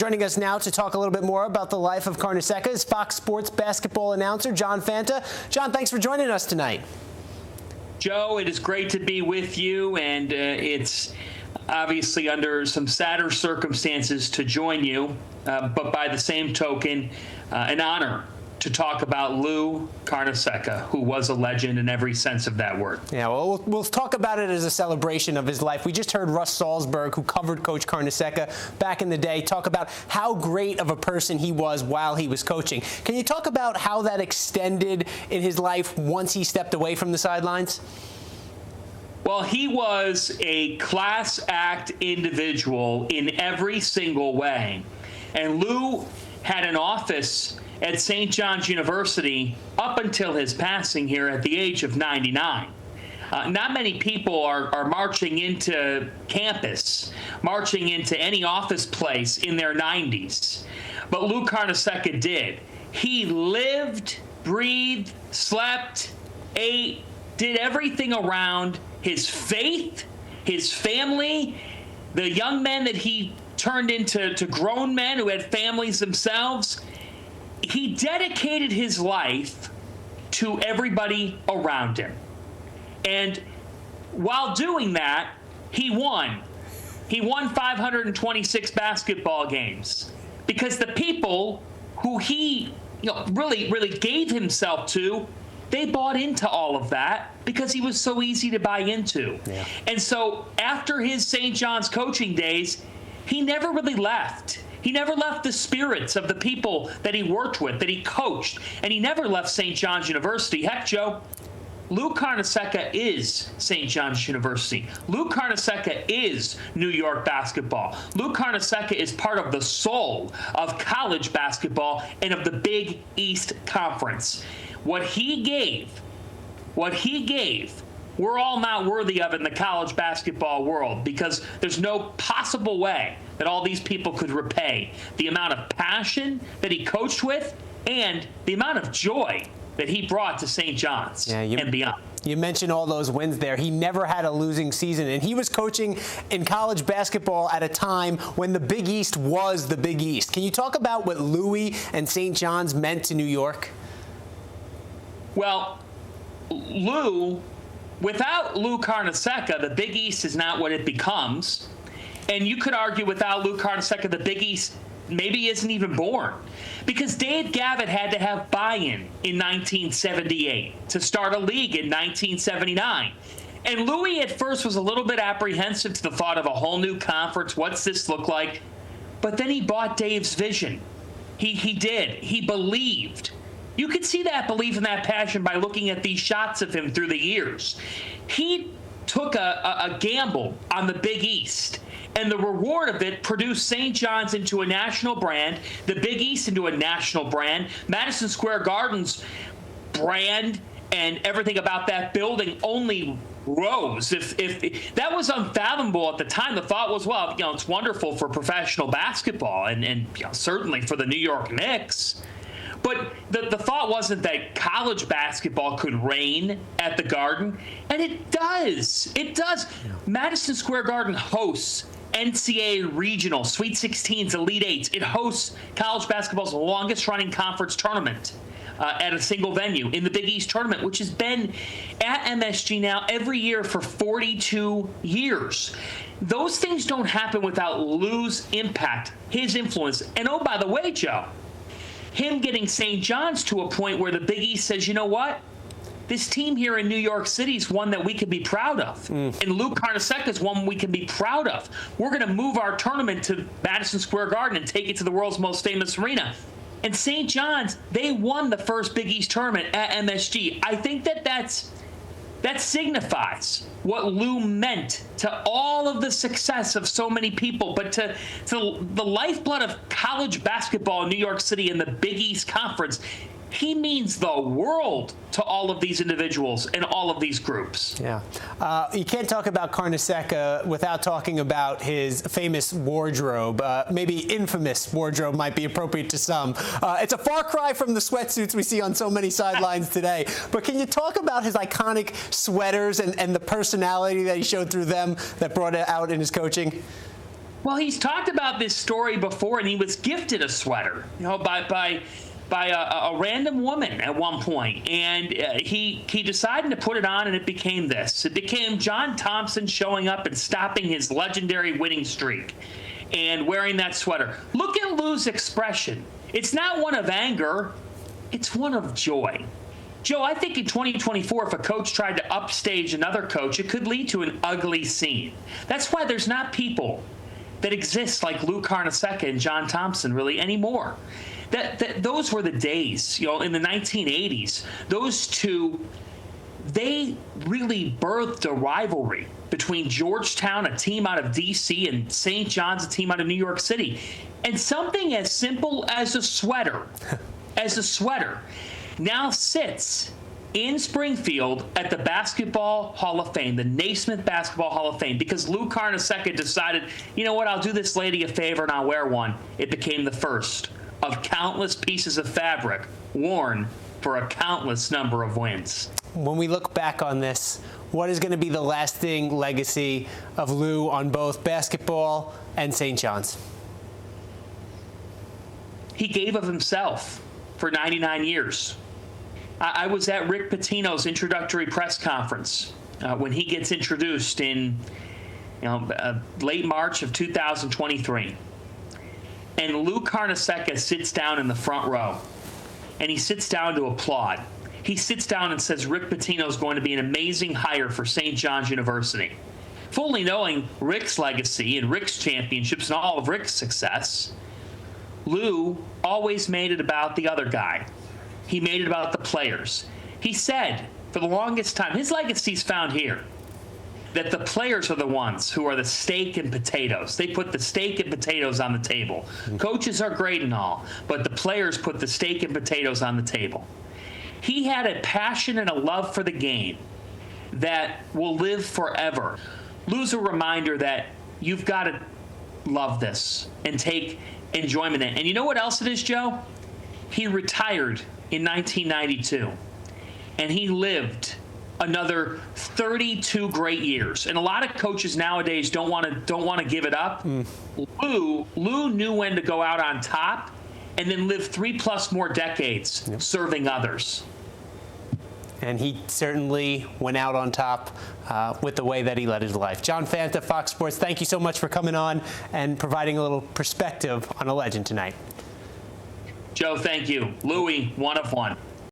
Joining us now to talk a little bit more about the life of Carnesecca is Fox Sports basketball announcer John Fanta. John, thanks for joining us tonight. Joe, it is great to be with you, and it's obviously under some sadder circumstances to join you, but by the same token, an honor to talk about Lou Carnesecca, who was a legend in every sense of that word. Yeah, well, we'll talk about it as a celebration of his life. We just heard Russ Salzberg, who covered Coach Carnesecca back in the day, talk about how great of a person he was while he was coaching. Can you talk about how that extended in his life once he stepped away from the sidelines? Well, he was a class act individual in every single way. And Lou had an office at St. John's University up until his passing here at the age of 99. Not many people are marching into campus, marching into any office place in their 90s. But Lou Carnesecca did. He lived, breathed, slept, ate, did everything around his faith, his family, the young men that he turned into grown men who had families themselves. He dedicated his life to everybody around him. And while doing that, he won. He won 526 basketball games because the people who he really gave himself to, they bought into all of that because he was so easy to buy into. Yeah. And so after his St. John's coaching days, he never really left. He never left the spirits of the people that he worked with, that he coached, and he never left St. John's University. Heck, Joe, Lou Carnesecca is St. John's University. Lou Carnesecca is New York basketball. Lou Carnesecca is part of the soul of college basketball and of the Big East Conference. What he gave, we're all not worthy of in the college basketball world because there's no possible way that all these people could repay the amount of passion that he coached with and the amount of joy that he brought to St. John's and beyond. You mentioned all those wins there. He never had a losing season, and he was coaching in college basketball at a time when the Big East was the Big East. Can you talk about what Louis and St. John's meant to New York? Well, without Lou Carnesecca, the Big East is not what it becomes. And you could argue without Lou Carnesecca, the Big East maybe isn't even born. Because Dave Gavitt had to have buy-in in 1978 to start a league in 1979. And Louis at first was a little bit apprehensive to the thought of a whole new conference. What's this look like? But then he bought Dave's vision. He did. He believed. You could see that belief and that passion by looking at these shots of him through the years. He took a gamble on the Big East, and the reward of it produced St. John's into a national brand, the Big East into a national brand, Madison Square Garden's brand and everything about that building only rose. If that was unfathomable at the time, the thought was, well, it's wonderful for professional basketball and certainly for the New York Knicks. But the thought wasn't that college basketball could reign at the Garden, and it does. It does. Yeah. Madison Square Garden hosts NCAA Regional, Sweet 16s, Elite 8s. It hosts college basketball's longest-running conference tournament at a single venue in the Big East Tournament, which has been at MSG now every year for 42 years. Those things don't happen without Lou's impact, his influence. And oh, by the way, Joe, him getting St. John's to a point where the Big East says, you know what? This team here in New York City is one that we can be proud of. And Lou Carnesecca is one we can be proud of. We're going to move our tournament to Madison Square Garden and take it to the world's most famous arena. And St. John's, they won the first Big East tournament at MSG. I think that signifies what Lou meant to all of the success of so many people, but to the lifeblood of college basketball in New York City and the Big East Conference. He means the world to all of these individuals and all of these groups. Yeah. You can't talk about Carnesecca without talking about his famous wardrobe. Maybe infamous wardrobe might be appropriate to some. It's a far cry from the sweatsuits we see on so many sidelines today. But can you talk about his iconic sweaters and the personality that he showed through them that brought it out in his coaching? Well, he's talked about this story before, and he was gifted a sweater, by a random woman at one point, and he decided to put it on, and it became this. It became John Thompson showing up and stopping his legendary winning streak and wearing that sweater. Look at Lou's expression. It's not one of anger. It's one of joy. Joe, I think in 2024, if a coach tried to upstage another coach, it could lead to an ugly scene. That's why there's not people that exist like Lou Carnesecca and John Thompson really anymore. Those were the days, in the 1980s. Those two, they really birthed a rivalry between Georgetown, a team out of D.C., and St. John's, a team out of New York City. And something as simple as a sweater, now sits in Springfield at the Basketball Hall of Fame, the Naismith Basketball Hall of Fame, because Lou Carnesecca decided, you know what, I'll do this lady a favor and I'll wear one. It became the first of countless pieces of fabric worn for a countless number of wins. When we look back on this, what is going to be the lasting legacy of Lou on both basketball and St. John's? He gave of himself for 99 years. I was at Rick Pitino's introductory press conference when he gets introduced in late March of 2023. And Lou Carnesecca sits down in the front row, and he sits down to applaud. He sits down and says Rick Pitino is going to be an amazing hire for St. John's University. Fully knowing Rick's legacy and Rick's championships and all of Rick's success, Lou always made it about the other guy. He made it about the players. He said, for the longest time, his legacy's found here, that the players are the ones who are the steak and potatoes. They put the steak and potatoes on the table. Coaches are great and all, but the players put the steak and potatoes on the table. He had a passion and a love for the game that will live forever. Lou's a reminder that you've got to love this and take enjoyment in it. And you know what else it is, Joe? He retired in 1992, and he lived another 32 great years. And a lot of coaches nowadays don't want to give it up. Lou knew when to go out on top and then live 3+ more decades serving others. And he certainly went out on top with the way that he led his life. John Fanta, Fox Sports, thank you so much for coming on and providing a little perspective on a legend tonight. Joe, thank you. Louie, one of one.